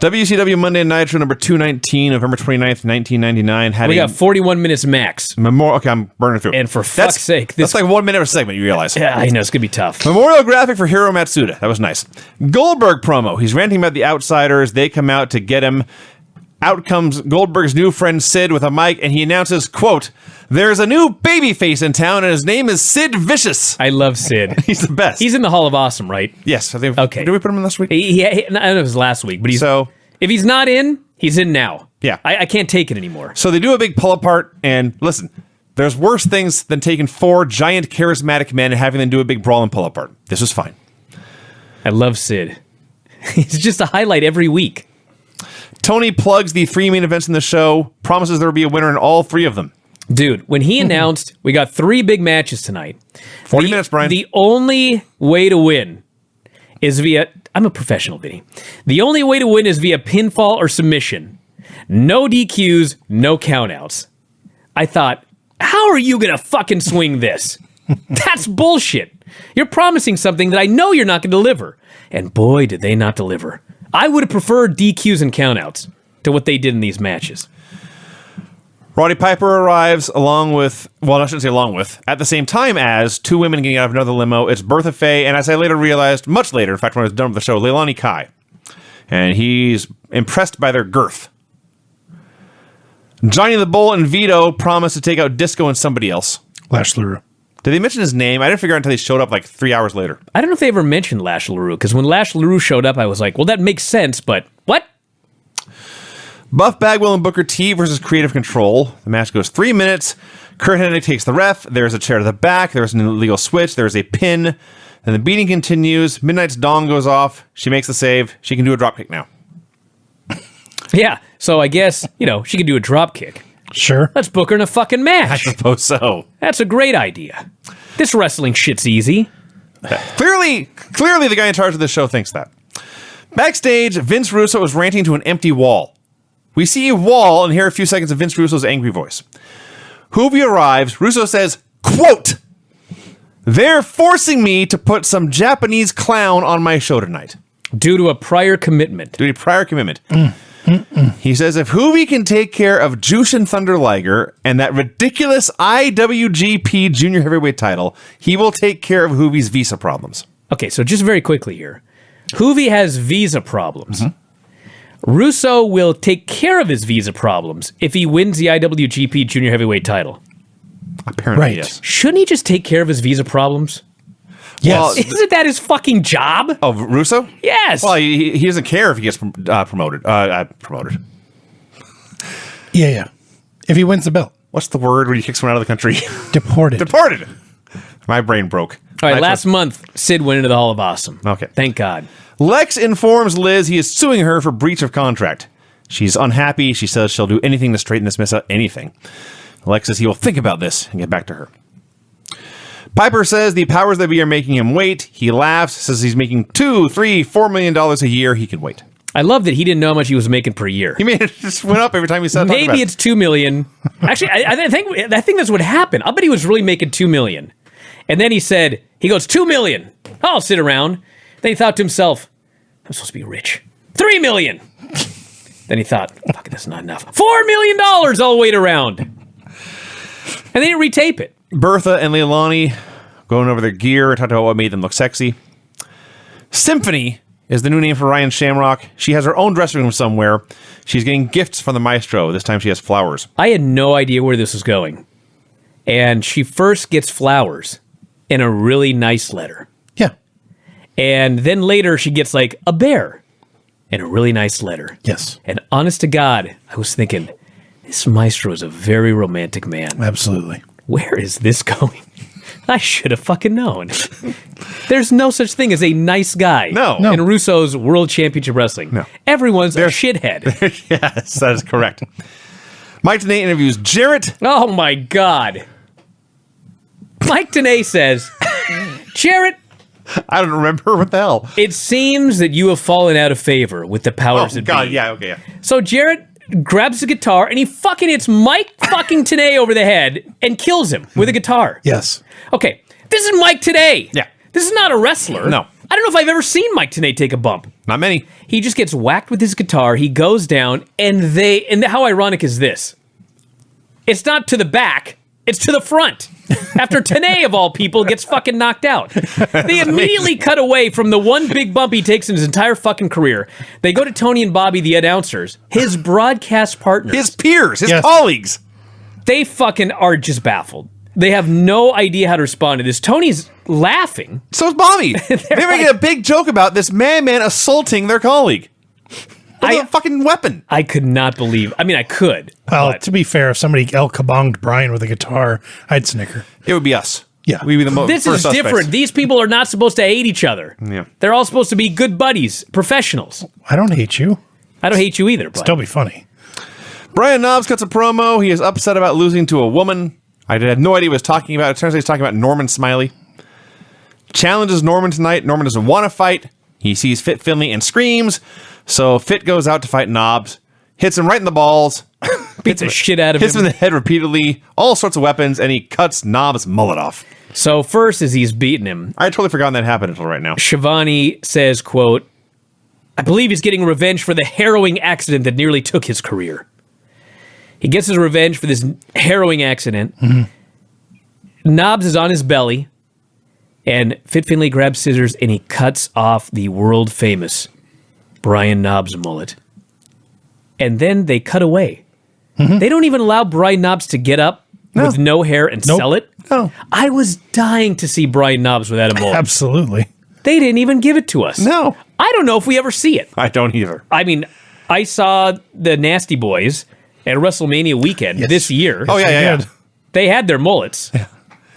WCW Monday Nitro number 219, November 29th, 1999. We got 41 minutes max. Okay, I'm burning through. And for fuck's sake. That's like 1 minute of a segment, you realize. Yeah, I know, it's going to be tough. Memorial graphic for Hiro Matsuda. That was nice. Goldberg promo. He's ranting about the Outsiders. They come out to get him. Out comes Goldberg's new friend Sid with a mic, and he announces, quote, "There's a new babyface in town, and his name is Sid Vicious." I love Sid. He's the best. He's in the Hall of Awesome, right? Yes. I think. Okay. Did we put him in last week? I don't know if it was last week, but if he's not in, he's in now. Yeah. I can't take it anymore. So they do a big pull apart, and listen, there's worse things than taking 4 giant charismatic men and having them do a big brawl and pull apart. This was fine. I love Sid. He's just a highlight every week. Tony plugs the 3 main events in the show, promises there will be a winner in all 3 of them. Dude, when he announced we got 3 big matches tonight. 40 minutes, Brian. The only way to win is via... I'm a professional, Vinny. The only way to win is via pinfall or submission. No DQs, no countouts. I thought, how are you going to fucking swing this? That's bullshit. You're promising something that I know you're not going to deliver. And boy, did they not deliver. I would have preferred DQs and countouts to what they did in these matches. Roddy Piper arrives along with, well, I shouldn't say along with, at the same time as 2 women getting out of another limo. It's Bertha Faye, and as I later realized, much later, in fact, when I was done with the show, Leilani Kai. And he's impressed by their girth. Johnny the Bull and Vito promise to take out Disco and somebody else. Lash LaRue. Did they mention his name? I didn't figure out until they showed up like 3 hours later. I don't know if they ever mentioned Lash LaRue, because when Lash LaRue showed up, I was like, well, that makes sense, but what? Buff Bagwell and Booker T versus Creative Control. The match goes 3 minutes. Kurt Hennig takes the ref. There's a chair to the back. There's an illegal switch. There's a pin. Then the beating continues. Midnight's Dawn goes off. She makes the save. She can do a dropkick now. Yeah, so I guess, she can do a dropkick. Sure. Let's book her in a fucking match. I suppose so. That's a great idea. This wrestling shit's easy. Clearly the guy in charge of this show thinks that. Backstage, Vince Russo is ranting to an empty wall. We see a wall and hear a few seconds of Vince Russo's angry voice. Hoovy arrives. Russo says, quote, "They're forcing me to put some Japanese clown on my show tonight." Due to a prior commitment. He says if Hoovy can take care of Jushin Thunder Liger and that ridiculous IWGP Junior Heavyweight title, he will take care of Hoovy's visa problems. Okay, so just very quickly here. Hoovy has visa problems. Russo will take care of his visa problems if he wins the IWGP Junior Heavyweight title. Apparently, Right. yes. Shouldn't he just take care of his visa problems? Yes. Well, Isn't that his fucking job? Oh, Russo? Yes. Well, he doesn't care if he gets promoted. Promoted. Yeah. If he wins the belt. What's the word when you kick someone out of the country? Deported. Deported. My brain broke. All right, last month, Sid went into the Hall of Awesome. Okay. Thank God. Lex informs Liz he is suing her for breach of contract. She's unhappy. She says she'll do anything to straighten this mess out. Anything. Lex says he will think about this and get back to her. Piper says the powers that be are making him wait. He laughs, says he's making $2, $3, $4 million a year. He can wait. I love that he didn't know how much he was making per year. He made it just went up every time he said. Maybe it's $2 million. Actually, I think that's what happened. I bet he was really making $2 million, and then he goes $2 million. I'll sit around. Then he thought to himself, I'm supposed to be rich. $3 million. Then he thought, fuck, that's not enough. $4 million. I'll wait around, and they didn't retape it. Bertha and Leilani going over their gear, talking about what made them look sexy. Symphony is the new name for Ryan Shamrock. She has her own dressing room somewhere. She's getting gifts from the maestro. This time she has flowers. I had no idea where this was going. And she first gets flowers in a really nice letter. Yeah. And then later she gets like a bear in a really nice letter. Yes. And honest to God, I was thinking, this maestro is a very romantic man. Absolutely. Where is this going? I should have fucking known. There's no such thing as a nice guy in Russo's World Championship Wrestling. No. Everyone's a shithead. Yes, that is correct. Mike Tenay interviews Jarrett. Oh my God. Mike Tenay says, Jarrett, I don't remember what the hell. it seems that you have fallen out of favor with the powers that God, be. yeah, okay, yeah. So Jarrett grabs the guitar and he fucking hits Mike fucking Tenay over the head and kills him with a guitar. Yes. Okay, this is Mike Tenay. Yeah. This is not a wrestler. No. I don't know if I've ever seen Mike Tenay take a bump. Not many. He just gets whacked with his guitar. He goes down, and how ironic is this? It's not to the back. It's to the front. After Tenay, of all people, gets fucking knocked out. They immediately cut away from the one big bump he takes in his entire fucking career. They go to Tony and Bobby, the announcers, his broadcast partners. His peers, his colleagues. They fucking are just baffled. They have no idea how to respond to this. Tony's laughing. So is Bobby. They're making a big joke about this man assaulting their colleague. With a fucking weapon. I could not believe. I mean, I could. Well, to be fair, if somebody El Kabonged Brian with a guitar, I'd snicker. It would be us. Yeah. We'd be the most. This is different. These people are not supposed to hate each other. Yeah. They're all supposed to be good buddies, professionals. I don't hate you. I don't hate you either, but Still be funny. Brian Knobs cuts a promo. He is upset about losing to a woman. I had no idea what he was talking about. It turns out he's talking about Norman Smiley. Challenges Norman tonight. Norman doesn't want to fight. He sees Fit Finley and screams. So Fit goes out to fight Knobs. Hits him right in the balls. beats the shit out of hits him him. in the head repeatedly. All sorts of weapons. And he cuts Knobs' mullet off. So first, as he's beating him, I had totally forgotten that happened until right now. Shivani says, quote, I believe he's getting revenge for the harrowing accident that nearly took his career. He gets his revenge for this harrowing accident. Mm-hmm. Knobs is on his belly, and Fit Finley grabs scissors and he cuts off the world-famous Brian Knobs mullet. And then they cut away. Mm-hmm. They don't even allow Brian Knobs to get up with no hair and sell it. No. I was dying to see Brian Knobs without a mullet. Absolutely. They didn't even give it to us. No. I don't know if we ever see it. I don't either. I mean, I saw the Nasty Boys at WrestleMania weekend this year. Oh, yeah. They had their mullets. Yeah.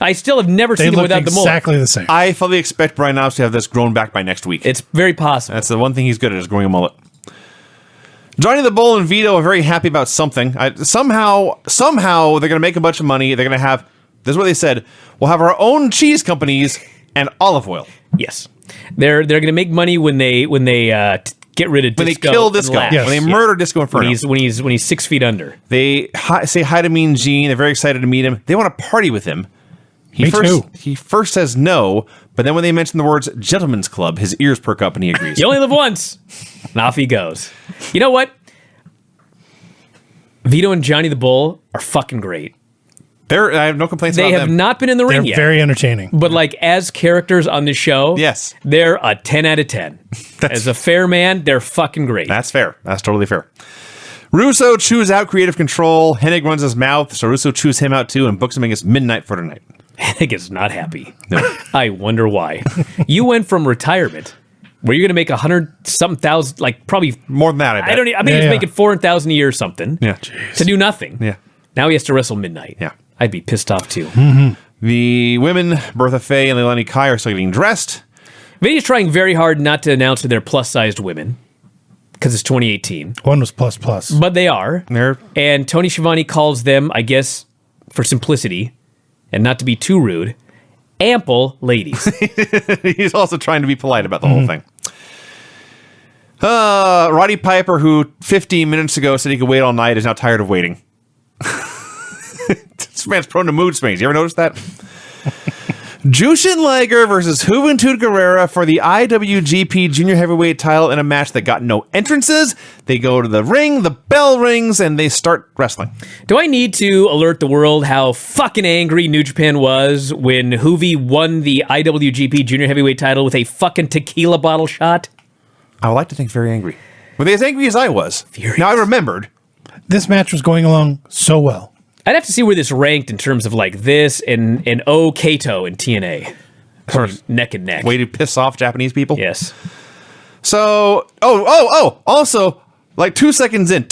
I still have never They seen them look without the mullet. exactly the same. I fully expect Brian Knobs to have this grown back by next week. It's very possible. That's the one thing he's good at, is growing a mullet. Johnny the Bull and Vito are very happy about something. Somehow they're going to make a bunch of money. They're going to have, this is what they said, we'll have our own cheese companies and olive oil. Yes. They're going to make money when they get rid of Disco. When they kill Disco. Yes. When they murder Disco Inferno. When he's 6 feet under. They say hi to Mean Gene. They're very excited to meet him. They want to party with him. He first says no, but then when they mention the words Gentleman's Club, his ears perk up and he agrees. You only live once. And off he goes. You know what? Vito and Johnny the Bull are fucking great. I have no complaints about them. They have not been in the ring They're yet. very entertaining. But like as characters on this show, yes, they're a 10 out of 10. As a fair man, they're fucking great. That's fair. That's totally fair. Russo chews out creative control. Hennig runs his mouth, so Russo chews him out too and books him against Midnight for tonight. Hennig is not happy. No. I wonder why. You went from retirement, where you're going to make 100-something thousand, like probably more than that. I bet. I mean, he's making $400,000 a year or something. Yeah, to do nothing. Yeah. Now he has to wrestle Midnight. Yeah. I'd be pissed off too. Mm-hmm. The women, Bertha Faye and Leilani Kai, are still getting dressed. Vinny's trying very hard not to announce that they're plus-sized women because it's 2018. One was plus. But they are. They're And Tony Schiavone calls them, I guess, for simplicity and not to be too rude, ample ladies. He's also trying to be polite about the whole thing. Roddy Piper, who 15 minutes ago said he could wait all night, is now tired of waiting. This man's prone to mood swings. You ever notice that? Jushin Liger versus Juventud Guerrera for the IWGP Junior Heavyweight title in a match that got no entrances. They go to the ring, the bell rings, and they start wrestling. Do I need to alert the world how fucking angry New Japan was when Juvi won the IWGP Junior Heavyweight title with a fucking tequila bottle shot? I would like to think very angry. Were they as angry as I was? Furious. Now I remembered. This match was going along so well. I'd have to see where this ranked in terms of like this and Kato in TNA. Sort of neck and neck. Way to piss off Japanese people? Yes. So, also, like 2 seconds in,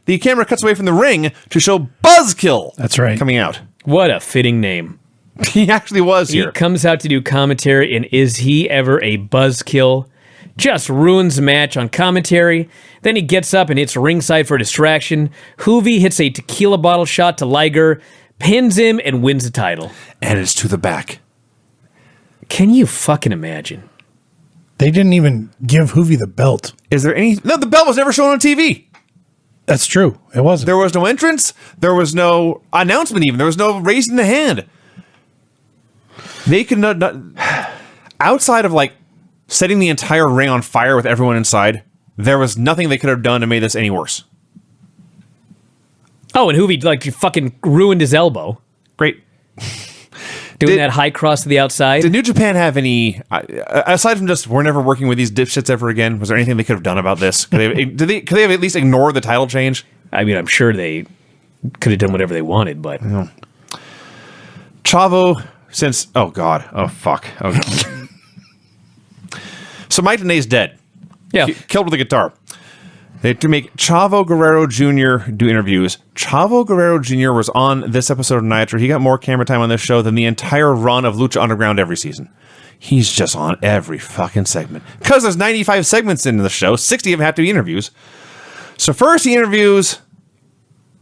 the camera cuts away from the ring to show Buzzkill. That's right. Coming out. What a fitting name. He actually was He here. comes out to do commentary, and is he ever a buzzkill? Just ruins the match on commentary. Then he gets up and hits ringside for a distraction. Juvi hits a tequila bottle shot to Liger, pins him, and wins the title. And it's to the back. Can you fucking imagine? They didn't even give Juvi the belt. Is there any... No, the belt was never shown on TV. That's true. It wasn't. There was no entrance. There was no announcement even. There was no raising the hand. They could not outside of like setting the entire ring on fire with everyone inside. There was nothing they could have done to make this any worse. Oh, and Hoovy, like, fucking ruined his elbow. Great. Doing that high cross to the outside. Did New Japan have any, aside from just we're never working with these dipshits ever again, was there anything they could have done about this? Could they have at least ignored the title change? I mean, I'm sure they could have done whatever they wanted, but... Chavo, since... Oh, God. Oh, fuck. Oh, God. So Mike Tenay's dead. Yeah. Killed with a guitar. They had to make Chavo Guerrero Jr. do interviews. Chavo Guerrero Jr. was on this episode of Nitro. He got more camera time on this show than the entire run of Lucha Underground every season. He's just on every fucking segment. Because there's 95 segments in the show, 60 of them have to be interviews. So first he interviews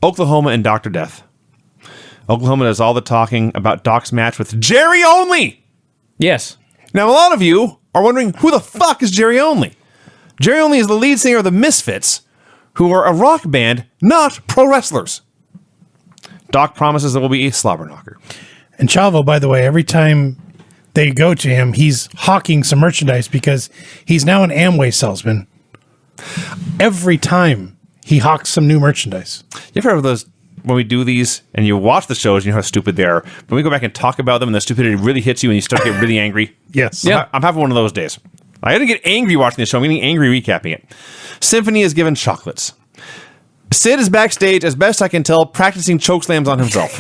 Oklahoma and Dr. Death. Oklahoma does all the talking about Doc's match with Jerry Only. Yes. Now, a lot of you are wondering, who the fuck is Jerry Only? Jerry Only is the lead singer of the Misfits, who are a rock band, not pro wrestlers. Doc promises there will be a slobber knocker. And Chavo, by the way, every time they go to him, he's hawking some merchandise because he's now an Amway salesman. Every time he hawks some new merchandise. You ever have those, when we do these, and you watch the shows, and you know how stupid they are, but we go back and talk about them, and the stupidity really hits you, and you start to get really angry? Yes. Yeah. I'm having one of those days. I didn't get angry watching the show. I'm getting angry recapping it. Symphony is given chocolates. Sid is backstage, as best I can tell, practicing choke slams on himself.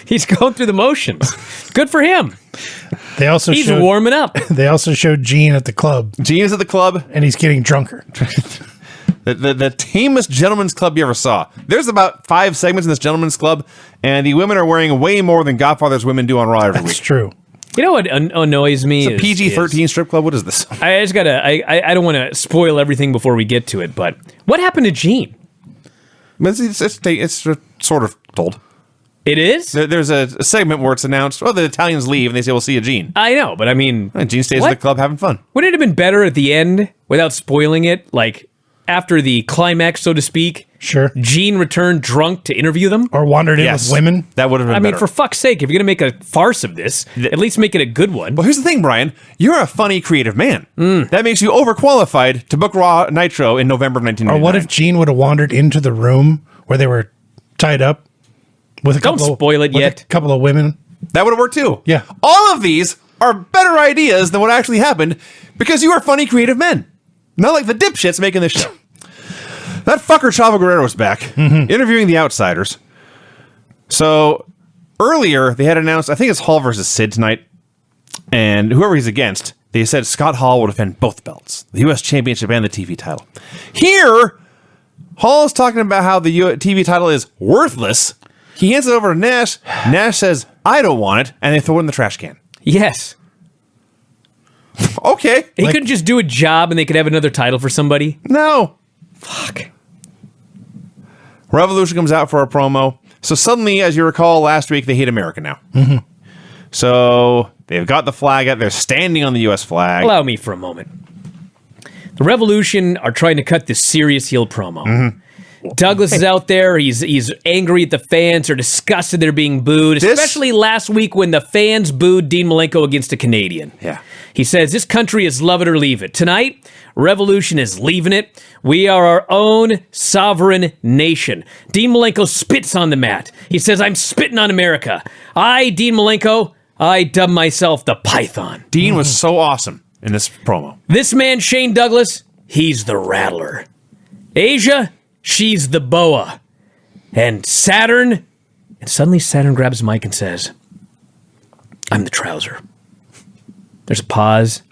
He's going through the motions. Good for him. They also He's showed, warming up. They also showed Gene at the club, Gene is at the club. and he's getting drunker. The tamest gentleman's club you ever saw. There's about 5 segments in this gentleman's club, and the women are wearing way more than Godfather's women do on Raw every That's week. true. You know what annoys me? It's a PG-13 strip club. What is this? I just gotta. I don't want to spoil everything before we get to it, but what happened to Gene? It's sort of told. It is. There's a segment where it's announced, the Italians leave, and they say, we'll see you, Gene. I know, but I mean, And Gene stays what? at the club having fun. Wouldn't it have been better at the end without spoiling it? Like after the climax, so to speak. Sure. Gene returned drunk to interview them. Or wandered in Yes. with women. That would have been I mean, better. for fuck's sake, if you're gonna make a farce of this, at least make it a good one. Well, here's the thing, Brian. You're a funny, creative man. That makes you overqualified to book Raw Nitro in November of 1999. Or what if Gene would have wandered into the room where they were tied up with a Don't couple spoil it with yet. a couple of women? That would have worked too. Yeah. All of these are better ideas than what actually happened because you are funny, creative men. Not like the dipshits making this show. That fucker Chavo Guerrero was back, interviewing the outsiders. So earlier they had announced, I think it's Hall versus Sid tonight, and whoever he's against, they said Scott Hall will defend both belts, the U.S. Championship and the TV title. Here, Hall is talking about how the TV title is worthless. He hands it over to Nash. Nash says, I don't want it, and they throw it in the trash can. Yes, Okay. he couldn't just do a job and they could have another title for somebody. No. Fuck. Revolution comes out for a promo. So suddenly, as you recall, last week, they hate America now. So they've got the flag out. They're standing on the U.S. flag. Allow me for a moment. The Revolution are trying to cut this serious heel promo. Douglas is out there. He's angry at the fans. They're disgusted they're being booed, especially last week when the fans booed Dean Malenko against a Canadian. Yeah. He says, this country is love it or leave it. Tonight, Revolution is leaving it. We are our own sovereign nation. Dean Malenko spits on the mat. He says, I'm spitting on America. Dean Malenko, I dub myself the Python. Dean was so awesome in this promo. This man, Shane Douglas, he's the Rattler. Asia, she's the Boa. And Saturn, and suddenly Saturn grabs Mike and says, I'm the Trouser. There's a pause,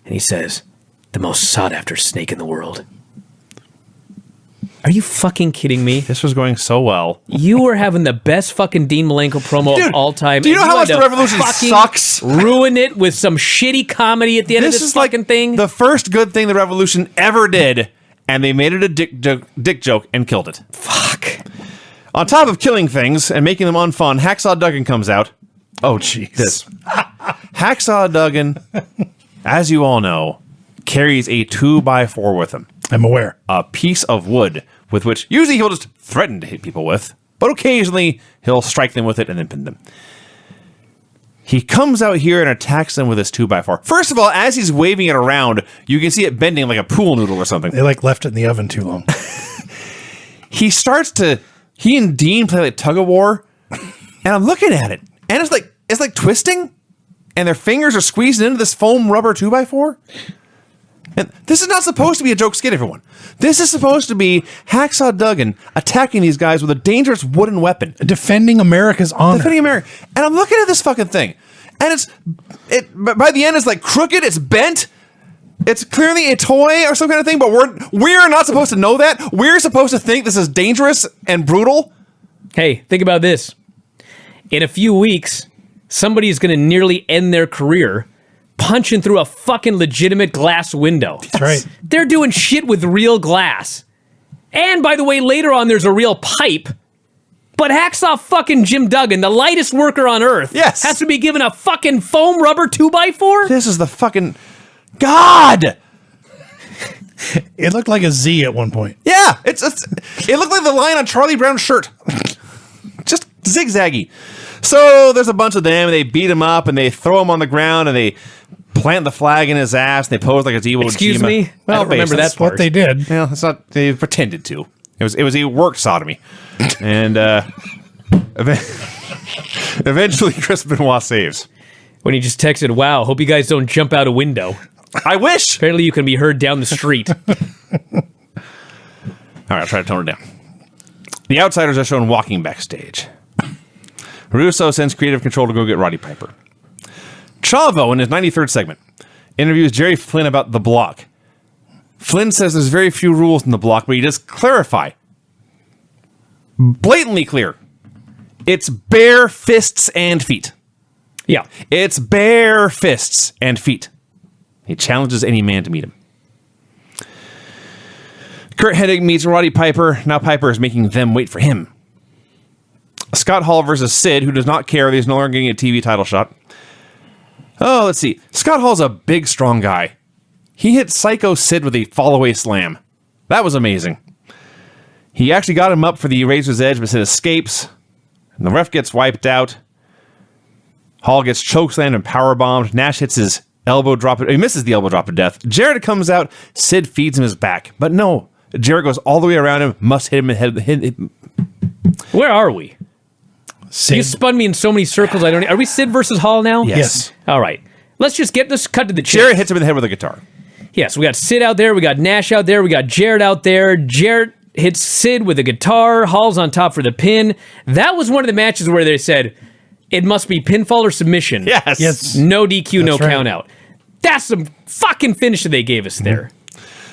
and he says, the most sought-after snake in the world. Are you fucking kidding me? This was going so well. You were having the best fucking Dean Malenko promo of all time. Do you know and how much had the to Revolution fucking sucks? Ruin it with some shitty comedy at the end of this is fucking thing. The first good thing the Revolution ever did, and they made it a dick joke and killed it. Fuck. On top of killing things and making them unfun, Hacksaw Duggan comes out. Oh, jeez. Hacksaw Duggan, as you all know, carries a 2x4 with him. I'm aware. A piece of wood with which usually he'll just threaten to hit people with, but occasionally he'll strike them with it and then pin them. He comes out here and attacks them with his 2x4. First of all, as he's waving it around, you can see it bending like a pool noodle or something. They left it in the oven too long. He and Dean play like tug of war, and I'm looking at it, and it's like twisting, and their fingers are squeezing into this foam rubber 2x4. And this is not supposed to be a joke skit, everyone. This is supposed to be Hacksaw Duggan attacking these guys with a dangerous wooden weapon. Defending America's honor. Defending America. And I'm looking at this fucking thing. And by the end, it's like crooked, it's bent. It's clearly a toy or some kind of thing, but we're not supposed to know that. We're supposed to think this is dangerous and brutal. Hey, think about this. In a few weeks, somebody's going to nearly end their career punching through a fucking legitimate glass window. That's right. They're doing shit with real glass. And by the way, later on, there's a real pipe. But Hacksaw fucking Jim Duggan, the lightest worker on earth, yes, has to be given a fucking foam rubber 2x4? This is the fucking... God! It looked like a Z at one point. Yeah, it looked like the line on Charlie Brown's shirt. Just zigzaggy. So there's a bunch of them, and they beat him up, and they throw him on the ground, and they plant the flag in his ass, and they pose like a Iwo Jima. Excuse me? Well, I don't remember that part. What they did. Yeah, it's not. They pretended to. It worked sodomy, and eventually Chris Benoit saves. When he just texted, "Wow, hope you guys don't jump out a window." I wish. Apparently, you can be heard down the street. All right, I'll try to tone it down. The Outsiders are shown walking backstage. Russo sends creative control to go get Roddy Piper. Chavo, in his 93rd segment, interviews Jerry Flynn about the block. Flynn says there's very few rules in the block, but he does clarify. Blatantly clear. It's bare fists and feet. Yeah. It's bare fists and feet. He challenges any man to meet him. Kurt Hennig meets Roddy Piper. Now Piper is making them wait for him. Scott Hall versus Sid, who does not care that he's no longer getting a TV title shot. Oh, let's see. Scott Hall's a big, strong guy. He hit Psycho Sid with a fall-away slam. That was amazing. He actually got him up for the Razor's Edge, but Sid escapes. And the ref gets wiped out. Hall gets chokeslammed and powerbombed. Nash hits his elbow drop. He misses the elbow drop of death. Jarrett comes out. Sid feeds him his back. But no. Jarrett goes all the way around him. Must hit him in the head. Where are we? Sid. You spun me in so many circles. I don't. Are we Sid versus Hall now? Yes. All right. Let's just get this cut to the chase. Jarrett hits him in the head with a guitar. Yes, we got Sid out there. We got Nash out there. We got Jarrett out there. Jarrett hits Sid with a guitar. Hall's on top for the pin. That was one of the matches where they said it must be pinfall or submission. Yes. No DQ, no That's right. count out. That's some fucking finish that they gave us there.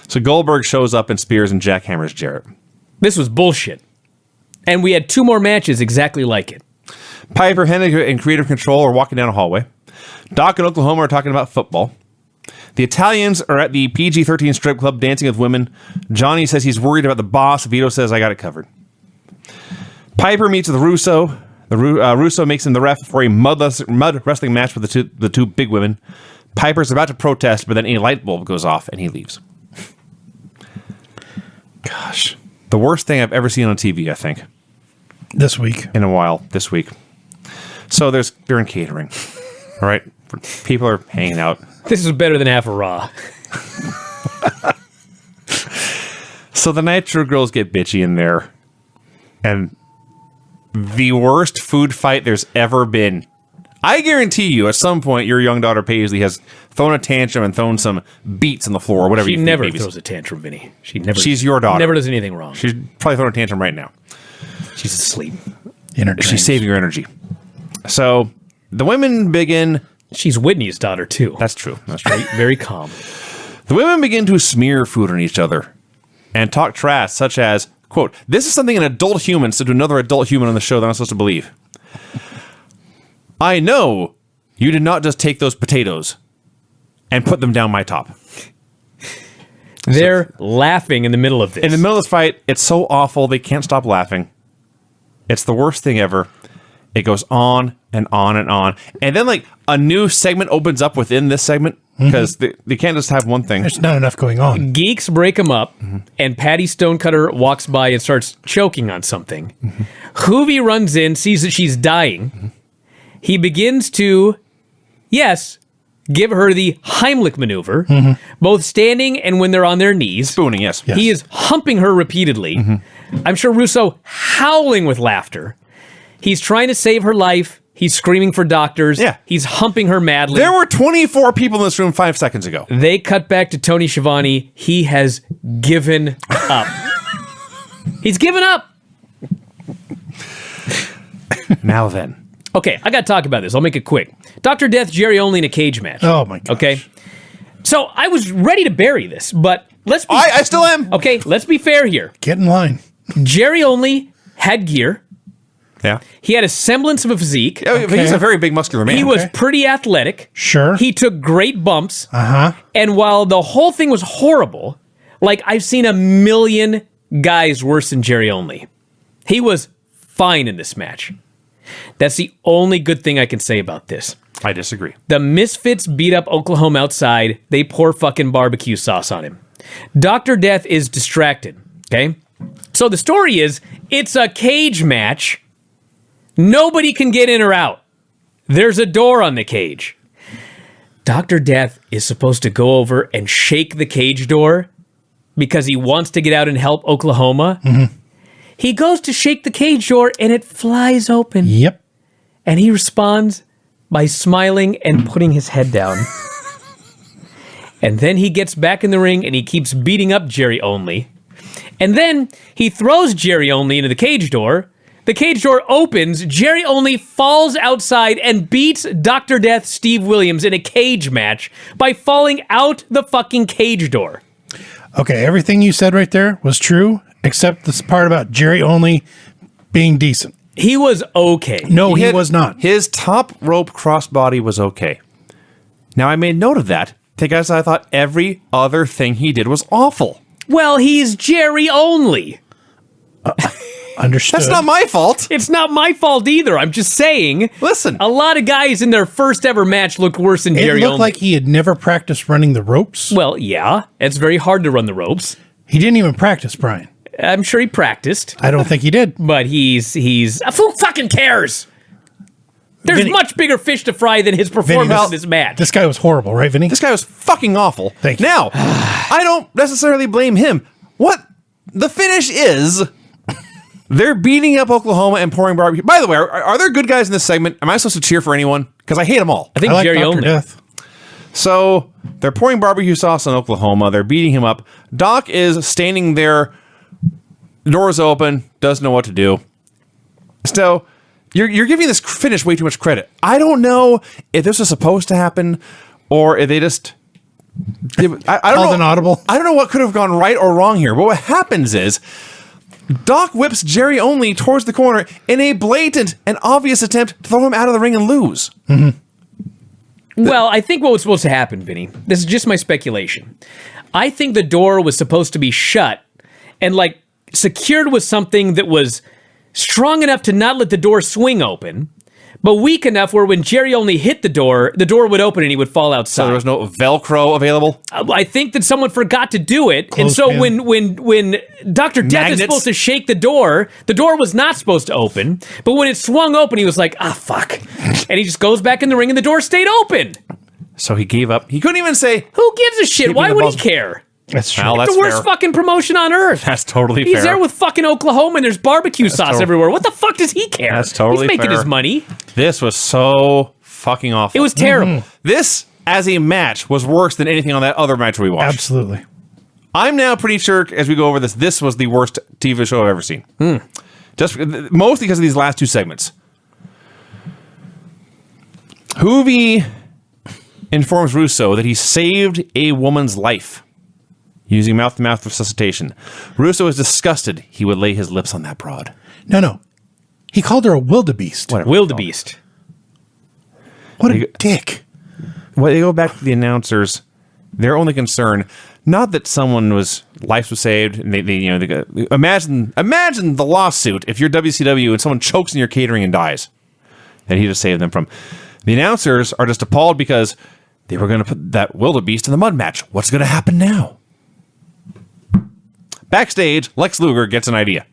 So Goldberg shows up and spears and jackhammers Jarrett. This was bullshit. And we had two more matches exactly like it. Piper, Hennig, and Creative Control are walking down a hallway. Doc and Oklahoma are talking about football. The Italians are at the PG-13 strip club dancing with women. Johnny says he's worried about the boss. Vito says, I got it covered. Piper meets with Russo. Russo makes him the ref for a mud wrestling match with the two big women. Piper's about to protest, but then a light bulb goes off and he leaves. Gosh. The worst thing I've ever seen on TV, I think. This week. In a while, this week. So they're in catering. All right? People are hanging out. This is better than half a Raw. So the Nitro girls get bitchy in there. And the worst food fight there's ever been. I guarantee you, at some point, your young daughter Paisley has thrown a tantrum and thrown some beats on the floor or whatever. She never throws a tantrum, Vinny. She's your daughter. Never does anything wrong. She's probably throwing a tantrum right now. She's asleep. She's saving her energy. So the women begin. She's Whitney's daughter, too. That's true. That's very, very calm. The women begin to smear food on each other and talk trash, such as, quote, this is something an adult human said to another adult human on the show that I'm supposed to believe. I know you did not just take those potatoes and put them down my top. They're laughing in the middle of this. In the middle of this fight, it's so awful, they can't stop laughing. It's the worst thing ever. It goes on and on and on. And then, like, a new segment opens up within this segment because they can't just have one thing. There's not enough going on. Geeks break them up, and Patty Stonecutter walks by and starts choking on something. Hoovy runs in, sees that she's dying. He begins to Yes, give her the Heimlich maneuver, both standing and when they're on their knees. Spooning, yes. He is humping her repeatedly. I'm sure Russo howling with laughter. He's trying to save her life. He's screaming for doctors. Yeah. He's humping her madly. There were 24 people in this room 5 seconds ago. They cut back to Tony Schiavone. He has given up. He's given up. Now then. Okay, I got to talk about this. I'll make it quick. Dr. Death, Jerry Only in a cage match. Oh, my gosh. Okay. So I was ready to bury this, but let's be... I still am. Okay, let's be fair here. Get in line. Jerry Only had gear. Yeah. He had a semblance of a physique. Yeah, but he's a very big muscular man. He was pretty athletic. Sure. He took great bumps. Uh-huh. And while the whole thing was horrible, like I've seen a million guys worse than Jerry Only. He was fine in this match. That's the only good thing I can say about this. I disagree. The Misfits beat up Oklahoma outside. They pour fucking barbecue sauce on him. Dr. Death is distracted. Okay? So the story is, it's a cage match. Nobody can get in or out. There's a door on the cage. Dr. Death is supposed to go over and shake the cage door because he wants to get out and help Oklahoma. He goes to shake the cage door and it flies open. Yep. And he responds by smiling and putting his head down. And then he gets back in the ring and he keeps beating up Jerry Only. And then he throws Jerry Only into the cage door. The cage door opens, Jerry Only falls outside and beats Dr. Death Steve Williams in a cage match by falling out the fucking cage door. Okay, everything you said right there was true, except this part about Jerry Only being decent. He was okay. No, he was not. His top rope crossbody was okay. Now, I made note of that because I thought every other thing he did was awful. Well, he's Jerry Only. Understood. That's not my fault. It's not my fault either. I'm just saying. Listen. A lot of guys in their first ever match looked worse than It Jerry looked Only. like he had never practiced running the ropes. Well, yeah. It's very hard to run the ropes. He didn't even practice, Brian. I'm sure he practiced. I don't think he did. But who fucking cares? There's Vinny- much bigger fish to fry than his performance Vinny, in this match. This guy was horrible, right, Vinny? This guy was fucking awful. Thank you. Now, I don't necessarily blame him. What the finish is, they're beating up Oklahoma and pouring barbecue. By the way, are there good guys in this segment? Am I supposed to cheer for anyone? Because I hate them all. I think I like Jerry Dr. Only. Death. So they're pouring barbecue sauce on Oklahoma. They're beating him up. Doc is standing there, doors open, doesn't know what to do. So you're giving this finish way too much credit. I don't know if this was supposed to happen or if they just... I don't Called know. an audible. I don't know what could have gone right or wrong here. But what happens is Doc whips Jerry Only towards the corner in a blatant and obvious attempt to throw him out of the ring and lose. Well, I think what was supposed to happen, Vinny, this is just my speculation. I think the door was supposed to be shut and like secured with something that was strong enough to not let the door swing open, but weak enough where when Jerry Only hit the door would open and he would fall outside. So there was no Velcro available. I think that someone forgot to do it, and so Clothespin. when Dr. Death is Magnets. supposed to shake the door was not supposed to open, but when it swung open, he was like, fuck. And he just goes back in the ring and the door stayed open. So he gave up. He couldn't even say, Who gives a shit? Keep Why the would he balls- care? That's true. well, that's The worst fair. fucking promotion on earth. That's totally He's fair. there with fucking Oklahoma and there's barbecue sauce totally- everywhere. What the fuck does he care? That's totally He's making fair. his money. This was so fucking awful. It was terrible. This, as a match, was worse than anything on that other match we watched. Absolutely. I'm now pretty sure, as we go over this was the worst TV show I've ever seen. Just mostly because of these last two segments. Hoovy informs Russo that he saved a woman's life using mouth-to-mouth resuscitation. Russo is disgusted he would lay his lips on that broad. No. He called her a wildebeest. Whatever. Wildebeest. What a dick. Well, they go back to the announcers. Their only concern, not that someone's life was saved. And they go, imagine the lawsuit if you're WCW and someone chokes in your catering and dies, and he just saved them from. The announcers are just appalled because they were going to put that wildebeest in the mud match. What's going to happen now? Backstage, Lex Luger gets an idea.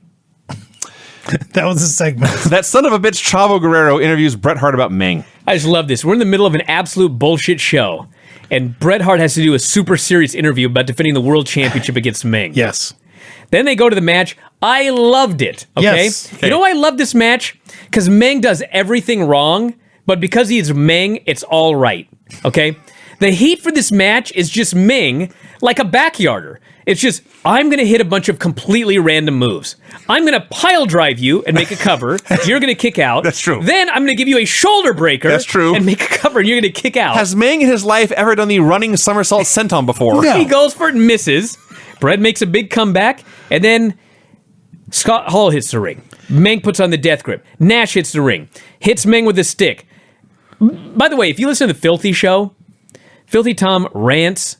That was a segment. That son of a bitch Chavo Guerrero interviews Bret Hart about Meng. I just love this. We're in the middle of an absolute bullshit show, and Bret Hart has to do a super serious interview about defending the world championship against Meng. Yes. Then they go to the match. I loved it. Okay? Yes. You know why I love this match? Because Meng does everything wrong, but because he's Meng, it's all right. Okay? The heat for this match is just Meng like a backyarder. It's just, I'm going to hit a bunch of completely random moves. I'm going to pile drive you and make a cover. You're going to kick out. That's true. Then I'm going to give you a shoulder breaker. That's true. And make a cover and you're going to kick out. Has Meng in his life ever done the running somersault senton before? No. He goes for it and misses. Bret makes a big comeback, and then Scott Hall hits the ring. Meng puts on the death grip. Nash hits the ring. Hits Meng with a stick. By the way, if you listen to the Filthy show, Filthy Tom rants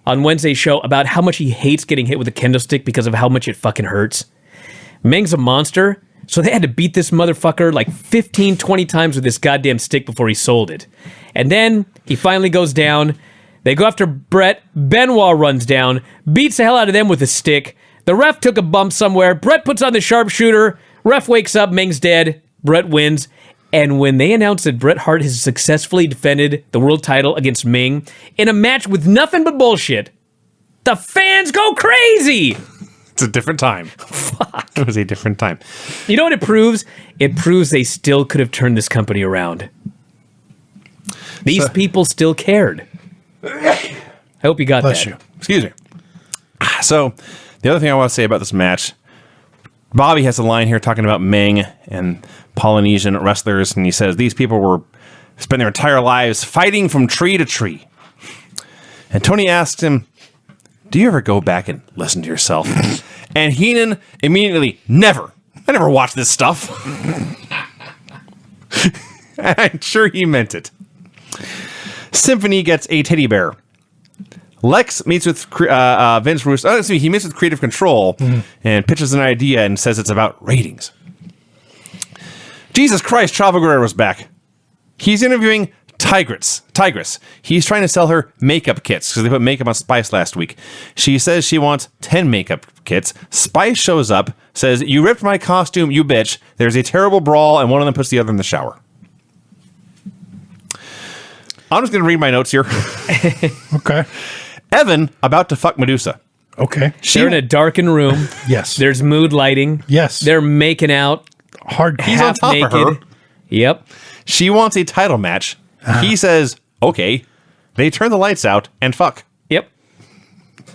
on Wednesday's show about how much he hates getting hit with a kendo stick because of how much it fucking hurts. Meng's a monster, so they had to beat this motherfucker like 15, 20 times with this goddamn stick before he sold it. And then he finally goes down. They go after Bret. Benoit runs down, beats the hell out of them with a stick. The ref took a bump somewhere. Bret puts on the sharpshooter. Ref wakes up. Meng's dead. Bret wins. And when they announced that Bret Hart has successfully defended the world title against Meng in a match with nothing but bullshit, the fans go crazy. It's a different time. Fuck. It was a different time. You know what it proves? It proves they still could have turned this company around. These people still cared. I hope you got Bless that. you. Excuse me. So, the other thing I want to say about this match, Bobby has a line here talking about Meng and Polynesian wrestlers, and he says these people were spend their entire lives fighting from tree to tree. And Tony asks him, do you ever go back and listen to yourself? And Heenan immediately, never. I never watched this stuff. And I'm sure he meant it. Symphony gets a teddy bear. Lex meets with Vince Russo. He meets with Creative Control and pitches an idea and says it's about ratings. Jesus Christ, Chavo Guerrero's back. He's interviewing Tigress. He's trying to sell her makeup kits because they put makeup on Spice last week. She says she wants 10 makeup kits. Spice shows up, says, you ripped my costume, you bitch. There's a terrible brawl, and one of them puts the other in the shower. I'm just going to read my notes here. Okay. Evan about to fuck Medusa. Okay. They're in a darkened room. Yes. There's mood lighting. Yes. They're making out. Hard. He's on top naked. of her. Yep. She wants a title match. He says, okay. They turn the lights out and fuck. Yep.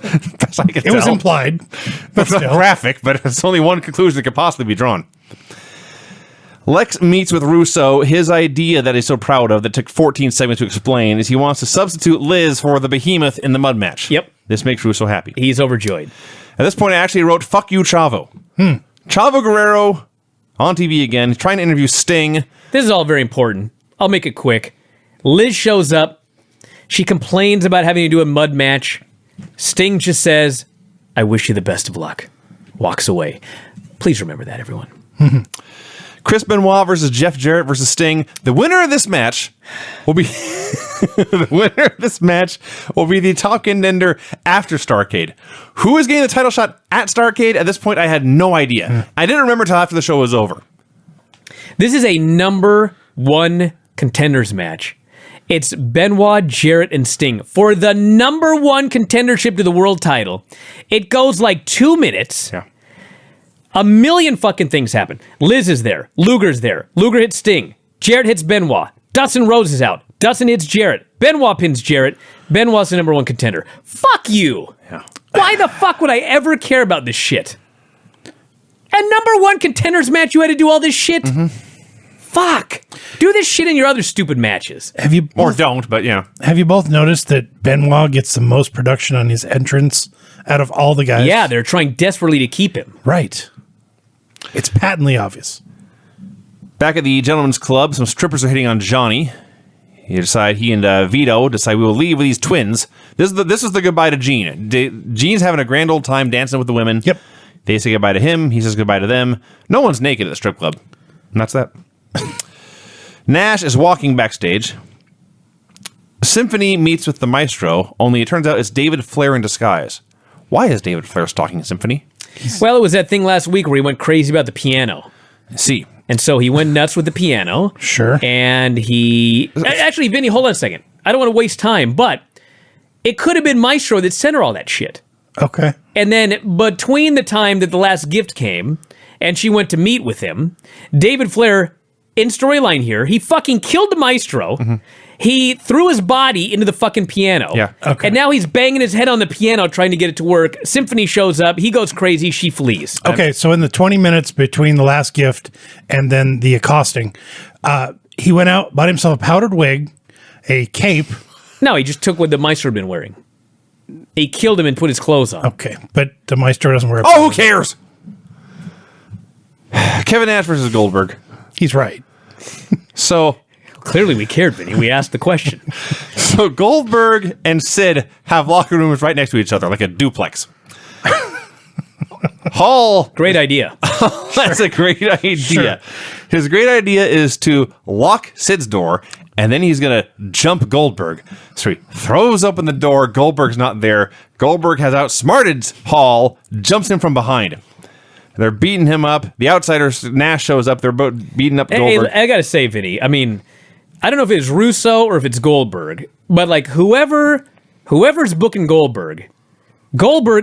Best I can It was tell. implied, but It's not still. graphic, but it's only one conclusion that could possibly be drawn. Lex meets with Russo. His idea that he's so proud of that took 14 segments to explain is he wants to substitute Liz for the behemoth in the mud match. Yep. This makes Russo happy. He's overjoyed. At this point, I actually wrote, fuck you, Chavo. Chavo Guerrero on TV again. He's trying to interview Sting. This is all very important. I'll make it quick. Liz shows up. She complains about having to do a mud match. Sting just says, I wish you the best of luck. Walks away. Please remember that, everyone. Chris Benoit versus Jeff Jarrett versus Sting. The winner of this match will be the top contender after Starrcade. Who is getting the title shot at Starrcade? At this point, I had no idea. I didn't remember until after the show was over. This is a number one contenders match. It's Benoit, Jarrett, and Sting for the number one contendership to the world title. It goes like 2 minutes. Yeah. A million fucking things happen. Liz is there. Luger's there. Luger hits Sting. Jarrett hits Benoit. Dustin Rhodes is out. Dustin hits Jarrett. Benoit pins Jarrett. Benoit's the number one contender. Fuck you. Yeah. Why the fuck would I ever care about this shit? A number one contenders match, you had to do all this shit? Fuck. Do this shit in your other stupid matches. Have you Or both, don't, but yeah. have you both noticed that Benoit gets the most production on his entrance out of all the guys? Yeah, they're trying desperately to keep him. Right. It's patently obvious. Back at the Gentleman's Club, some strippers are hitting on Johnny. He and Vito decide we will leave with these twins. This is the goodbye to Gene. Gene's having a grand old time dancing with the women. Yep. They say goodbye to him. He says goodbye to them. No one's naked at the strip club. And that's that. Nash is walking backstage. Symphony meets with the Maestro, only it turns out it's David Flair in disguise. Why is David Flair stalking Symphony? Well, it was that thing last week where he went crazy about the piano. See. And so he went nuts with the piano. Sure. And he... Actually, Vinny, hold on a second. I don't want to waste time, but it could have been Maestro that sent her all that shit. Okay. And then between the time that the last gift came and she went to meet with him, David Flair, in storyline here, he fucking killed the Maestro. Mm-hmm. He threw his body into the fucking piano. Yeah. Okay. And now he's banging his head on the piano trying to get it to work. Symphony shows up. He goes crazy. She flees. Okay, so in the 20 minutes between the last gift and then the accosting, he went out, bought himself a powdered wig, a cape. No, he just took what the Maestro had been wearing. He killed him and put his clothes on. Okay, but the Maestro doesn't wear a Oh, who cares? Kevin Nash versus Goldberg. He's right. So Clearly we cared, Vinny. We asked the question. So Goldberg and Sid have locker rooms right next to each other, like a duplex. Hall. Great idea. That's a great idea. Sure. His great idea is to lock Sid's door, and then he's going to jump Goldberg. So he throws open the door. Goldberg's not there. Goldberg has outsmarted Hall, jumps in from behind. They're beating him up. The outsiders, Nash shows up. They're both beating up Goldberg. Hey, I got to say, Vinny, I mean, I don't know if it's Russo or if it's Goldberg, but like whoever's booking Goldberg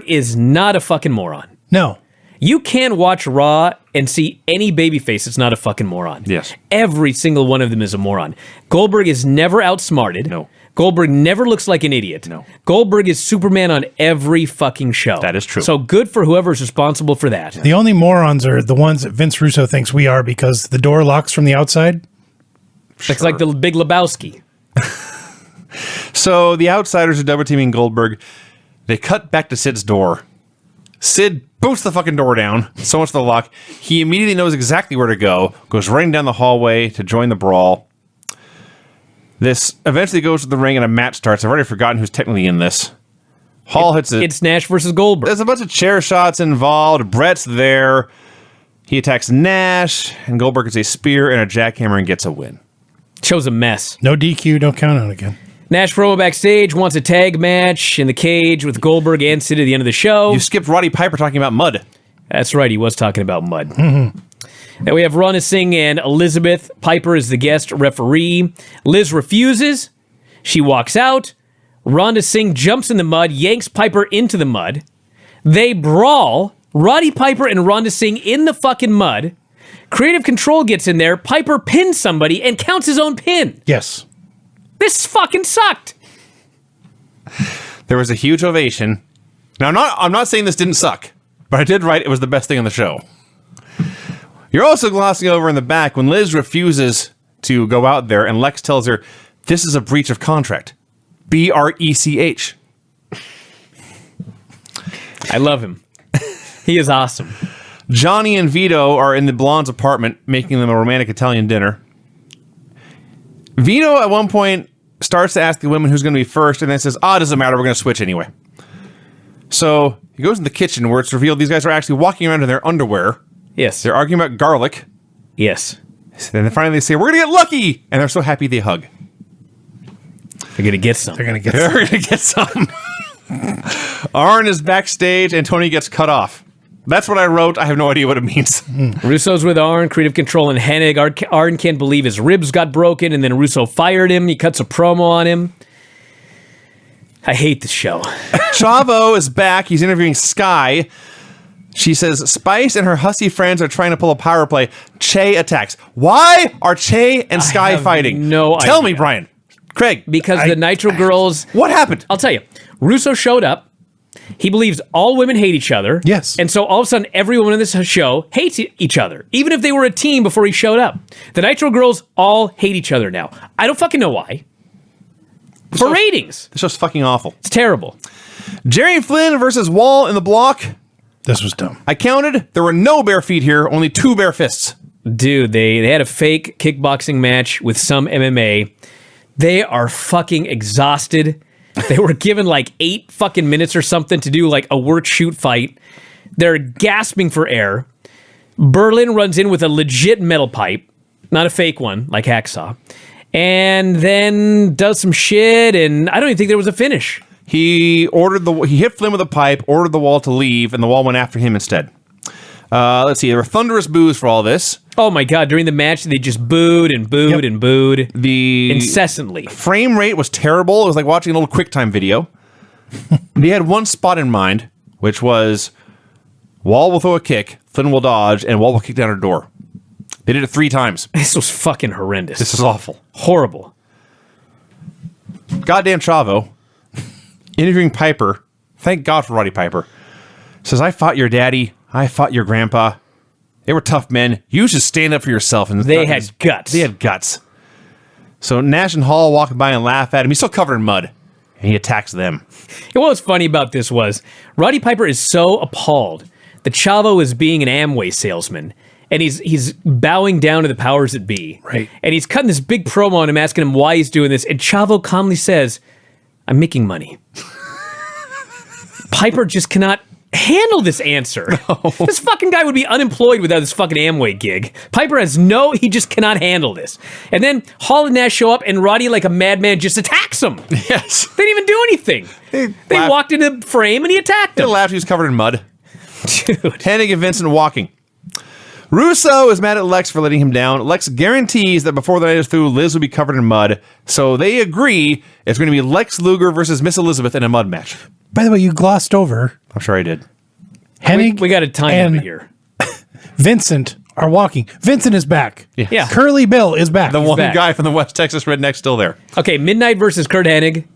is not a fucking moron. No. You can watch Raw and see any babyface that's not a fucking moron. Yes. Every single one of them is a moron. Goldberg is never outsmarted. No. Goldberg never looks like an idiot. No. Goldberg is Superman on every fucking show. That is true. So good for whoever's responsible for that. The only morons are the ones that Vince Russo thinks we are because the door locks from the outside. It's like the Big Lebowski. So the outsiders are double teaming Goldberg. They cut back to Sid's door. Sid boots the fucking door down. So much for the lock. He immediately knows exactly where to go. Goes running down the hallway to join the brawl. This eventually goes to the ring and a match starts. I've already forgotten who's technically in this. Hall hits it. It's Nash versus Goldberg. There's a bunch of chair shots involved. Brett's there. He attacks Nash, and Goldberg gets a spear and a jackhammer and gets a win. Show's a mess. No DQ, don't count out again. Nash promo backstage wants a tag match in the cage with Goldberg and Sid at the end of the show. You skipped Roddy Piper talking about mud. That's right, he was talking about mud. Then we have Rana Singh and Elizabeth. Piper is the guest referee. Liz refuses. She walks out. Rhonda Singh jumps in the mud, yanks Piper into the mud. They brawl. Roddy Piper and Rhonda Singh in the fucking mud. Creative Control gets in there. Piper pins somebody and counts his own pin. Yes. This fucking sucked. There was a huge ovation. Now, I'm not saying this didn't suck, but I did write it was the best thing on the show. You're also glossing over in the back when Liz refuses to go out there and Lex tells her, this is a breach of contract. BRECH. I love him. He is awesome. Johnny and Vito are in the blonde's apartment making them a romantic Italian dinner. Vito at one point starts to ask the women who's going to be first and then says, it doesn't matter, we're going to switch anyway. So he goes in the kitchen where it's revealed these guys are actually walking around in their underwear. Yes. They're arguing about garlic. Yes. And then finally they say, we're going to get lucky! And they're so happy they hug. They're going to get some. They're going to get They're going to get some. Arn is backstage and Tony gets cut off. That's what I wrote. I have no idea what it means. Russo's with Arn, Creative Control, and Hennig. Arn can't believe his ribs got broken, and then Russo fired him. He cuts a promo on him. I hate this show. Chavo is back. He's interviewing Sky. She says, Spice and her hussy friends are trying to pull a power play. Che attacks. Why are Che and Sky have fighting? no Tell me, idea. Brian. Craig. Because the Nitro girls... What happened? I'll tell you. Russo showed up. He believes all women hate each other. Yes. And so all of a sudden, every woman in this show hates each other, even if they were a team before he showed up. The Nitro girls all hate each other now. I don't fucking know why. For ratings. This show's fucking awful. It's terrible. Jerry Flynn versus Wall in the block. This was dumb. I counted. There were no bare feet here, only 2 bare fists. Dude, they had a fake kickboxing match with some MMA. They are fucking exhausted. They were given like 8 fucking minutes or something to do like a work shoot fight. They're gasping for air. Berlin runs in with a legit metal pipe, not a fake one like Hacksaw, and then does some shit, and I don't even think there was a finish. He hit Flynn with a pipe, ordered the Wall to leave, and the Wall went after him instead. Let's see. There were thunderous boos for all this. Oh my God, during the match, they just booed and booed and booed The incessantly. frame rate was terrible. It was like watching a little QuickTime video. They had one spot in mind, which was Wall will throw a kick, Flynn will dodge, and Wall will kick down her door. They did it 3 times. This was fucking horrendous. This is awful. Horrible. Goddamn Chavo, interviewing Piper, thank God for Roddy Piper, says, I fought your daddy, I fought your grandpa. They were tough men. You should stand up for yourself. And They had guts. They had guts. So Nash and Hall walking by and laugh at him. He's still covered in mud. And he attacks them. And what was funny about this was Roddy Piper is so appalled that Chavo is being an Amway salesman. And he's bowing down to the powers that be. Right. And he's cutting this big promo on him, asking him why he's doing this. And Chavo calmly says, I'm making money. Piper just cannot handle this answer. No. This fucking guy would be unemployed without this fucking Amway gig. Piper he just cannot handle this. And then Hall and Nash show up and Roddy, like a madman, just attacks him. Yes. They didn't even do anything. They walked into the frame and he attacked They him. laughed. He was covered in mud. Dude. Hennig and Vincent walking. Russo is mad at Lex for letting him down. Lex guarantees that before the night is through, Liz will be covered in mud. So they agree it's going to be Lex Luger versus Miss Elizabeth in a mud match. By the way, you glossed over I'm sure I did. Hennig. We got a time and limit here. Vincent are walking. Vincent is back. Yeah. Curly Bill is back. The one back. guy from the West Texas Redneck still there. Okay, Midnight versus Kurt Hennig.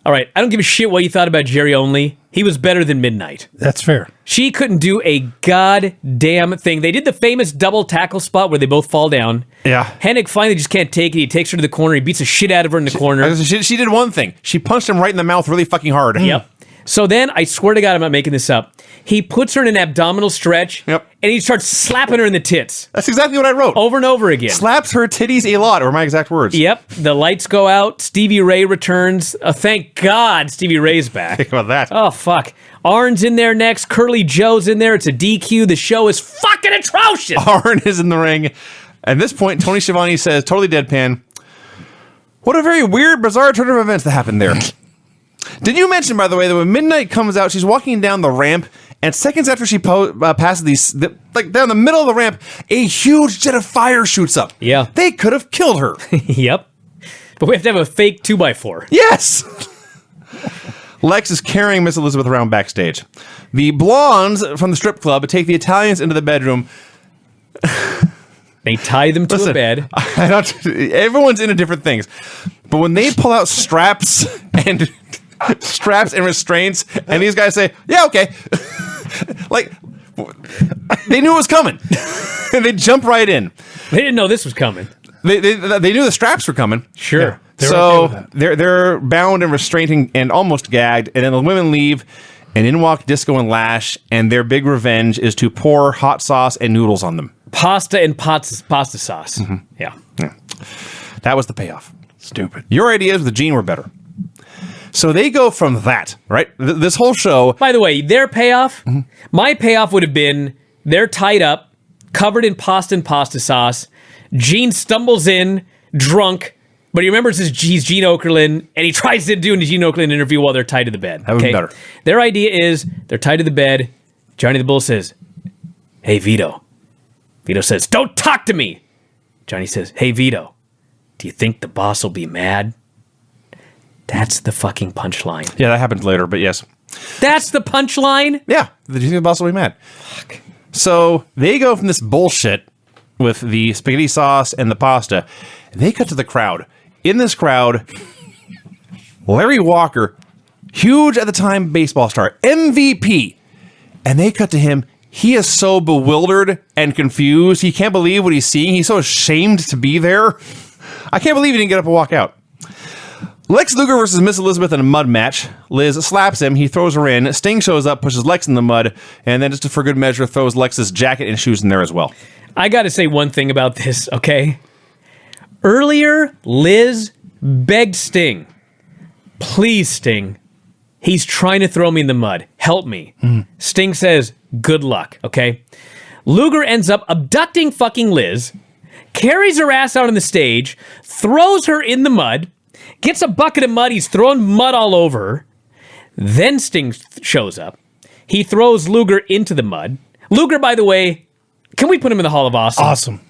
All right, I don't give a shit what you thought about Jerry Only. He was better than Midnight. That's fair. She couldn't do a goddamn thing. They did the famous double tackle spot where they both fall down. Yeah. Hennig finally just can't take it. He takes her to the corner. He beats the shit out of her in the corner. She did one thing. She punched him right in the mouth really fucking hard. Yep. So then, I swear to God, I'm not making this up. He puts her in an abdominal stretch. Yep. And he starts slapping her in the tits. That's exactly what I wrote. Over and over again. Slaps her titties a lot, or my exact words. Yep. The lights go out. Stevie Ray returns. Thank God Stevie Ray's back. Think about that. Oh, fuck. Arn's in there next. Curly Joe's in there. It's a DQ. The show is fucking atrocious. Arn is in the ring. At this point, Tony Schiavone says, totally deadpan, what a very weird, bizarre turn of events that happened there. Did you mention, by the way, that when Midnight comes out, she's walking down the ramp, and seconds after she passes down the middle of the ramp, a huge jet of fire shoots up. Yeah. They could have killed her. Yep. But we have to have a fake 2x4. Yes! Lex is carrying Miss Elizabeth around backstage. The blondes from the strip club take the Italians into the bedroom. They tie them to a bed. Everyone's into different things. But when they pull out straps and restraints, and these guys say, yeah, okay. Like, they knew it was coming. And they jump right in. They didn't know this was coming. They knew the straps were coming. Sure. Yeah. They're So okay with that. they're bound and restrained and almost gagged, and then the women leave, and in walk Disco and Lash, and their big revenge is to pour hot sauce and noodles on them. Pasta and pasta sauce. Mm-hmm. Yeah. That was the payoff. Stupid. Your ideas with the Gene were better. So they go from that, right? This whole show. By the way, their payoff, my payoff would have been they're tied up, covered in pasta and pasta sauce. Gene stumbles in, drunk, but he remembers he's Gene Okerlund, and he tries to do a Gene Okerlund interview while they're tied to the bed. That would be better. Their idea is they're tied to the bed. Johnny the Bull says, hey, Vito. Vito says, don't talk to me. Johnny says, hey, Vito, do you think the boss will be mad? That's the fucking punchline. Yeah, that happens later, but yes. That's the punchline? Yeah, do you think the boss will be mad? Fuck. So they go from this bullshit with the spaghetti sauce and the pasta, and they cut to the crowd. In this crowd, Larry Walker, huge at the time baseball star, MVP, and they cut to him. He is so bewildered and confused. He can't believe what he's seeing. He's so ashamed to be there. I can't believe he didn't get up and walk out. Lex Luger versus Miss Elizabeth in a mud match. Liz slaps him. He throws her in. Sting shows up, pushes Lex in the mud, and then just for good measure, throws Lex's jacket and shoes in there as well. I got to say one thing about this, okay? Earlier, Liz begged Sting, please, Sting, he's trying to throw me in the mud. Help me. Sting says, good luck, okay? Luger ends up abducting fucking Liz, carries her ass out on the stage, throws her in the mud, gets a bucket of mud, he's throwing mud all over her. Then Sting shows up. He throws Luger into the mud. Luger, by the way, Can we put him in the Hall of Awesome? Awesome.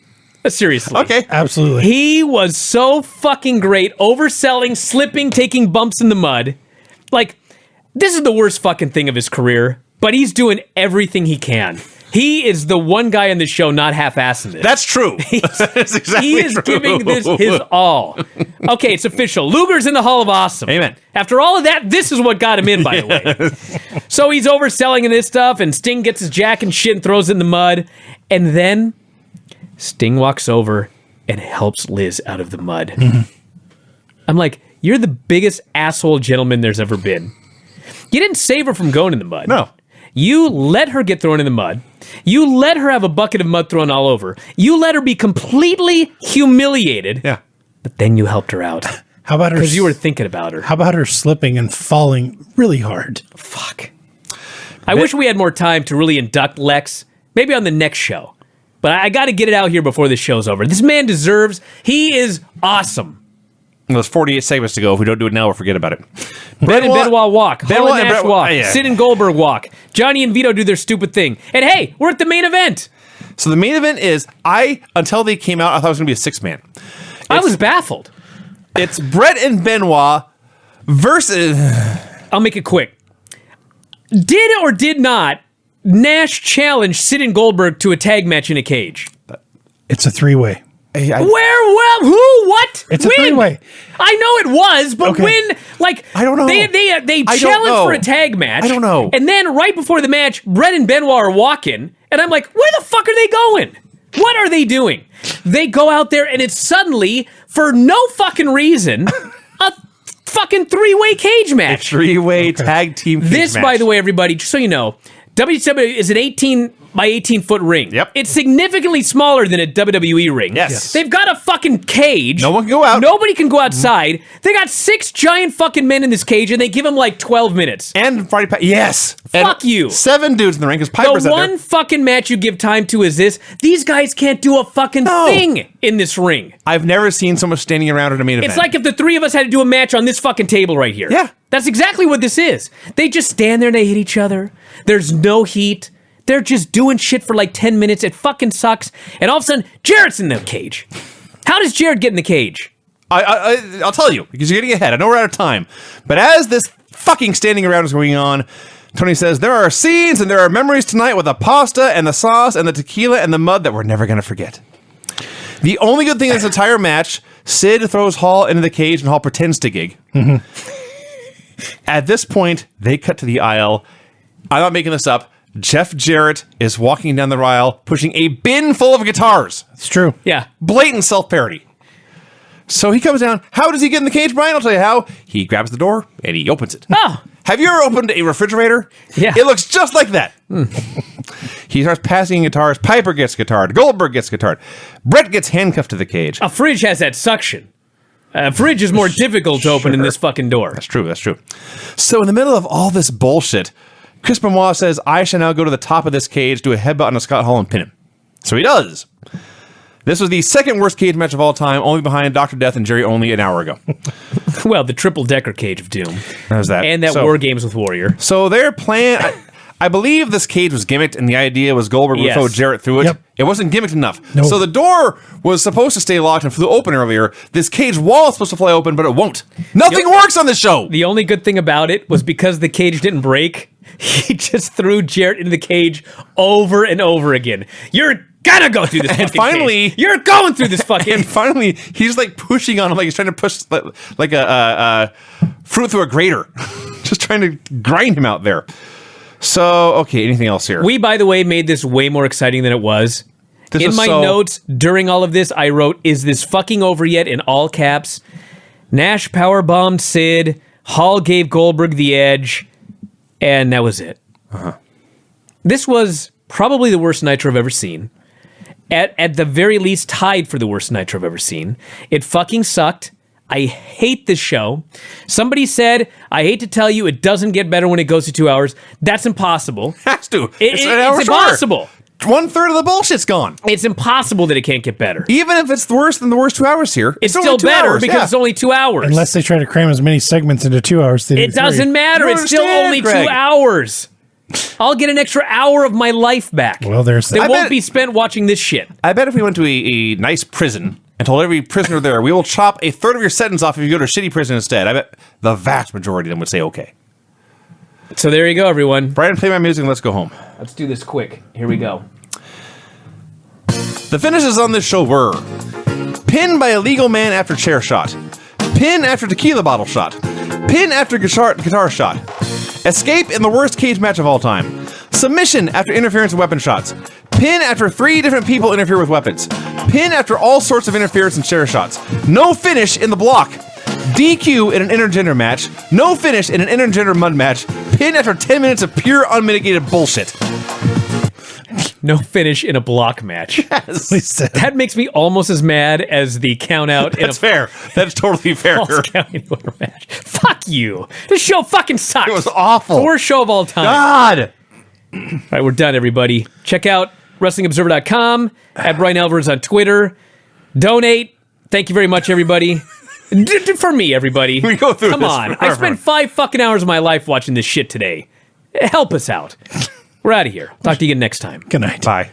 Seriously. Okay. Absolutely. He was so fucking great, overselling, slipping, taking bumps in the mud. Like, this is the worst fucking thing of his career, but he's doing everything he can. He is the one guy in the show not half-assing this. That's true. That's exactly He is true. giving this his all. Okay, it's official. Luger's in the Hall of Awesome. Amen. After all of that, this is what got him in, by the way. So he's overselling in this stuff, and Sting gets his jack and shit and throws it in the mud. And then Sting walks over and helps Liz out of the mud. I'm like, you're the biggest asshole gentleman there's ever been. You didn't save her from going in the mud. No. You let her get thrown in the mud. You let her have a bucket of mud thrown all over. You let her be completely humiliated. Yeah. But then you helped her out. How about her? Because you were thinking about her. How about her slipping and falling really hard? Fuck. I wish we had more time to really induct Lex. Maybe on the next show. But I got to get it out here before this show's over. This man deserves. He is awesome. There's 48 segments to go. If we don't do it now, we'll forget about it. Brett and Benoit walk. Hall and and Nash Brett- walk. yeah. Sid and Goldberg walk. Johnny and Vito do their stupid thing. And hey, we're at the main event. So the main event is, until they came out, I thought it was going to be a 6-man. I was baffled. It's Brett and Benoit versus... I'll make it quick. Did or did not Nash challenge Sid and Goldberg to a tag match in a cage? It's a three-way. Where? Well, who? What? It's a when? three-way. I know it was, but Okay. when? Like, I don't know. They I don't challenged know. for a tag match. I don't know. And then right before the match, Brett and Benoit are walking, and I'm like, where the fuck are they going? What are they doing? They go out there, and it's suddenly, for no fucking reason, a fucking three-way cage match. Three-way tag team cage This, match. by the way, everybody, just so you know, WWE is an 18 by 18 foot ring. Yep. It's significantly smaller than a WWE ring. Yes. They've got a fucking cage. No one can go out. Nobody can go outside. They got 6 giant fucking men in this cage, and they give them like 12 minutes. And Friday yes. Fuck and you. 7 dudes in the ring, because Piper's The out one there. fucking match you give time to is this. These guys can't do a fucking thing in this ring. I've never seen so much standing around at a main event. It's like if the three of us had to do a match on this fucking table right here. Yeah. That's exactly what this is. They just stand there and they hit each other. There's no heat. They're just doing shit for like 10 minutes. It fucking sucks. And all of a sudden, Jarrett's in the cage. How does Jarrett get in the cage? I'll tell you, because you're getting ahead. I know we're out of time. But as this fucking standing around is going on, Tony says, there are scenes and there are memories tonight with the pasta and the sauce and the tequila and the mud that we're never going to forget. The only good thing in this entire match, Sid throws Hall into the cage and Hall pretends to gig. At this point, they cut to the aisle. I'm not making this up. Jeff Jarrett is walking down the aisle, pushing a bin full of guitars. It's true. Yeah. Blatant self-parody. So he comes down. How does he get in the cage, Brian? I'll tell you how. He grabs the door and he opens it. Oh. Have you ever opened a refrigerator? Yeah. It looks just like that. He starts passing guitars. Piper gets guitared. Goldberg gets guitared. Brett gets handcuffed to the cage. A fridge has that suction. A fridge is more difficult to open in this fucking door. That's true. That's true. So in the middle of all this bullshit, Chris Benoit says, I shall now go to the top of this cage, do a headbutt on Scott Hall, and pin him. So he does. This was the second worst cage match of all time, only behind Dr. Death and Jerry Only an hour ago. Well, the triple-decker cage of doom. There's that. And that So- War Games with Warrior. So their plan, I believe this cage was gimmicked, and the idea was Goldberg would Yes. throw Jarrett through it. Yep. It wasn't gimmicked enough. No. So the door was supposed to stay locked and flew open earlier. This cage wall is supposed to fly open, but it won't. Nothing works on this show. The only good thing about it was because the cage didn't break, he just threw Jarrett into the cage over and over again. You're gonna go through this fucking finally- cage. You're going through this fucking... And finally, he's like pushing on him, like he's trying to push like a fruit through a grater, just trying to grind him out there. So, okay, anything else here? We, by the way, made this way more exciting than it was. This In was my so- notes during all of this, I wrote, is this fucking over yet, in all caps. Nash powerbombed Sid. Hall gave Goldberg the edge. And that was it. This was probably the worst Nitro I've ever seen. At the very least, tied for the worst Nitro I've ever seen. It fucking sucked. I hate this show. Somebody said, I hate to tell you, it doesn't get better when it goes to 2 hours. That's impossible. Has to. It's an hour shorter. impossible. 1/3 of the bullshit's gone. It's impossible that it can't get better. Even if it's worse than the worst 2 hours here, It's only still 2 better hours. because Yeah. it's only 2 hours. Unless they try to cram as many segments into 2 hours. They do It doesn't three. matter. You It's still understand, only Greg. 2 hours. I'll get an extra hour of my life back. Well, there's That that. won't be spent watching this shit. I bet if we went to a nice prison and told every prisoner there, we will chop a third of your sentence off if you go to a shitty prison instead, I bet the vast majority of them would say okay. So there you go, everyone. Brian, play my music and let's go home. Let's do this quick. Here we go. The finishes on this show were pin by a legal man after chair shot, pin after tequila bottle shot, pin after guitar shot, escape in the worst cage match of all time, submission after interference and weapon shots, pin after 3 different people interfere with weapons, pin after all sorts of interference and chair shots, no finish in the block, DQ in an intergender match, no finish in an intergender mud match, pin after 10 minutes of pure unmitigated bullshit. No finish in a block match. We said. That makes me almost as mad as the count out in a That's fair. That's totally fair. false counting order match. Fuck you. This show fucking sucks. It was awful. The worst show of all time. God! All right, we're done, everybody. Check out WrestlingObserver.com, at Brian Alvarez on Twitter. Donate. Thank you very much, everybody. For me, everybody. We go through Come this on. I forever. spent 5 fucking hours of my life watching this shit today. Help us out. We're out of here. Talk to you again next time. Good night. Bye.